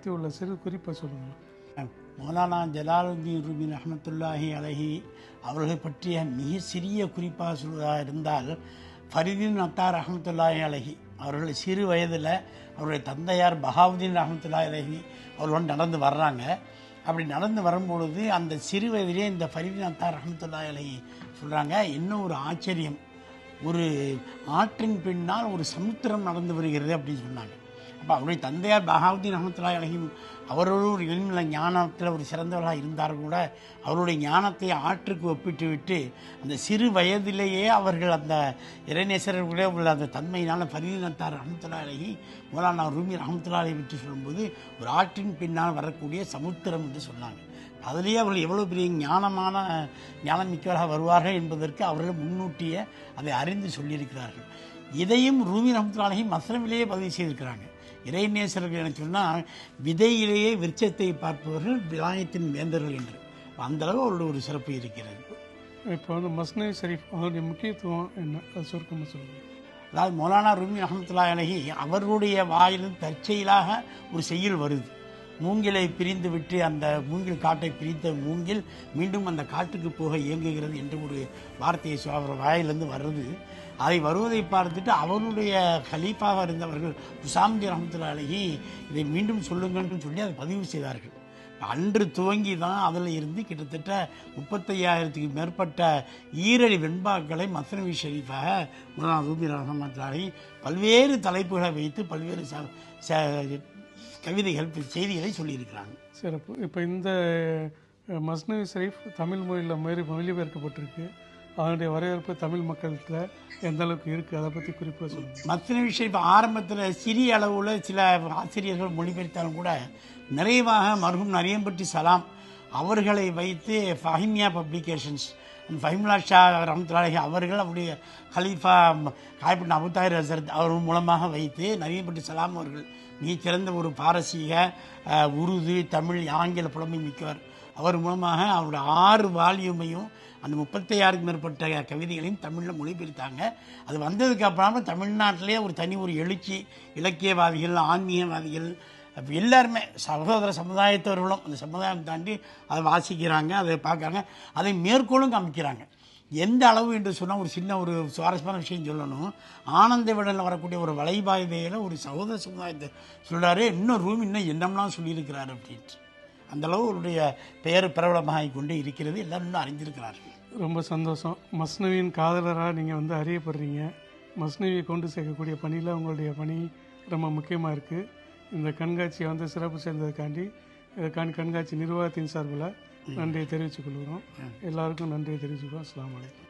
பற்றி உள்ள சிறு குறிப்பை சொல்லுங்கள். மௌலானா ஜலாலுத்தீன் ரூமி ரஹ்மத்துல்லாஹி அலைஹி அவர்களை பற்றிய மிக சிறிய குறிப்பாக சொல்வதாக இருந்தால், ஃபரீதுன் அத்தார் ரஹ்மத்துல்லாஹி அலைஹி அவர்கள் சிறு வயதில் அவருடைய தந்தையார் பஹாவுதீன் ரஹ்மத்துல்லாஹி அலைஹி அவர்களோடு நடந்து வர்றாங்க. அப்படி நடந்து வரும்பொழுது அந்த சிறு வயதிலே இந்த ஃபரீதுன் அத்தார் ரஹ்மத்துல்லாஹி அலைஹி சொல்கிறாங்க, இன்னும் ஒரு ஆச்சரியம், ஒரு ஆற்றின் பின்னால் ஒரு சமுத்திரம் நடந்து வருகிறது அப்படின்னு சொன்னாங்க. அப்போ அவருடைய தந்தையார் பஹாவுதீன் ரஹ்மத்துல்லாஹி அலைஹி அவர்களும் ஒரு இல்மில் ஞானத்தில் ஒரு சிறந்தவர்களாக இருந்தாலும் கூட அவருடைய ஞானத்தை ஆற்றுக்கு ஒப்பிட்டு விட்டு அந்த சிறு வயதிலேயே அவர்கள் அந்த இறைநேசர்களே உள்ள அந்த தன்மையினால் ஃபரீதுன் அத்தார் ரஹ்மத்துல்லாஹி அலைஹி மௌலானா ரூமி ரஹ்மத்துல்லாஹி அலைஹி பற்றி சொல்லும்போது ஒரு ஆற்றின் பின்னால் வரக்கூடிய சமுத்திரம் என்று சொன்னாங்க. அதிலேயே அவர்கள் எவ்வளோ பெரிய ஞானம் மிக்கவராக வருவார்கள் என்பதற்கு அவர்கள் முன்னூட்டிய அதை அறிந்து சொல்லியிருக்கிறார்கள். இதையும் ரூமி ரஹ்மத்துல்லாஹி அலைஹி மஸ்னவிலேயே பதிவு செய்திருக்கிறாங்க. இறைநேசர்கள் என சொன்னால் விதையிலேயே விருட்சத்தை பார்ப்பவர்கள் விலாயத்தின் வேந்தர்கள் என்று அந்தளவு அவருடைய ஒரு சிறப்பு இருக்கிறது. இப்போ மஸ்னவி ஷரீஃப் அவருடைய முக்கியத்துவம் என்ன, அது சுருக்கமாக சொல்லுங்கள். அதாவது மௌலானா ரூமி ரஹ்மத்துல்லாஹி அலைஹி அவருடைய வாயிலும் தற்செயலாக ஒரு செய்யுள் வருது. மூங்கிலை பிரிந்து விட்டு அந்த மூங்கில் காட்டை பிரித்த மூங்கில் மீண்டும் அந்த காட்டுக்கு போக இயங்குகிறது என்று ஒரு வார்த்தையை அவர் வாயிலிருந்து வருது. அதை வருவதை பார்த்துட்டு அவருடைய கலீஃபாக இருந்தவர்கள் ஹுசாம்தி ரஹ்மத்துல்லாஹி அலைஹி இதை மீண்டும் சொல்லுங்கள்னு சொல்லி அதை பதிவு செய்தார்கள். அன்று துவங்கி தான் அதில் இருந்து கிட்டத்தட்ட 35,000க்கு மேற்பட்ட ஈரடி வெண்பாக்களை மஸ்னவி ஷரீஃபாக மௌலானா ரூமி ரஹ்மத்துல்லாஹி அலைஹி பல்வேறு தலைப்புகளை வைத்து பல்வேறு கவிதைகள் செய்திகளை சொல்லியிருக்கிறாங்க. சிறப்பு. இப்போ இந்த மஸ்னவி ஷரீஃப் தமிழ் மொழியில் மொழிபெயர்க்கப்பட்டிருக்கு. அதனுடைய வரவேற்பு தமிழ் மக்களுக்கு எந்த அளவுக்கு இருக்குது, அதை பற்றி குறிப்பாக சொல்லுங்கள். மஸ்னவி ஷரீஃப் ஆரம்பத்தில் சிறிய அளவில் சில ஆசிரியர்கள் மொழிபெயர்த்தாலும் கூட நிறைவாக மர்ஹூம் நரியம்பட்டி சலாம் அவர்களை வைத்து ஃபஹிமியா பப்ளிகேஷன்ஸ் ஃபஹிமுல்லா ஷா ரஹ்மத்துல்லாஹி அலைஹி அவர்கள் அவருடைய கலீஃபா காய்பட் அபு தாஹிர் ஹசரத் அவர் மூலமாக வைத்து நரியம்பட்டி சலாம் அவர்கள் மிகச்சிறந்த ஒரு பாரசீக, உருது, தமிழ், ஆங்கில புலமை மிக்கவர். அவர் மூலமாக அவருடைய 6 வால்யூமையும் அந்த 36க்கு மேற்பட்ட கவிதைகளையும் தமிழில் மொழிபெயர்த்தாங்க. அது வந்ததுக்கு அப்புறமா தமிழ்நாட்டிலே ஒரு தனி ஒரு எழுச்சி, இலக்கியவாதிகள், ஆன்மீகவாதிகள் எல்லாருமே சகோதர சமுதாயத்தவர்களும் அந்த சமுதாயம் தாண்டி அதை வாசிக்கிறாங்க, அதை பார்க்குறாங்க, அதை மேற்கோளும் காமிக்கிறாங்க. எந்த அளவு என்று சொன்னால் ஒரு சின்ன ஒரு சுவாரஸ்யமான விஷயம் சொல்லணும். ஆனந்த விடலில் வரக்கூடிய ஒரு வலைபாய்வையில் ஒரு சகோதர சமுதாயத்தை சொல்கிறாரு, இன்னும் ரூம் இன்னும் என்னம்லாம் சொல்லியிருக்கிறார் அப்படின்ட்டு. அந்தளவு அவருடைய பெயர் பிரபலமாக கொண்டு இருக்கிறது, எல்லோரும் இன்னும் அறிந்திருக்கிறார்கள். ரொம்ப சந்தோஷம். மஸ்னவியின் காதலராக நீங்கள் அறியப்படுறீங்க. மஸ்னவியை கொண்டு சேர்க்கக்கூடிய பணியில் உங்களுடைய பணி ரொம்ப முக்கியமாக இருக்குது. இந்த கண்காட்சியை சிறப்பு சேர்ந்ததுக்காண்டி இதுக்காண்டி கண்காட்சி நிர்வாகத்தின் சார்பில் நன்றியை தெரிவித்துக் கொள்கிறோம். எல்லாருக்கும் நன்றியை தெரிவிச்சுக்கிறோம். அஸ்ஸலாமு அலைக்கும்.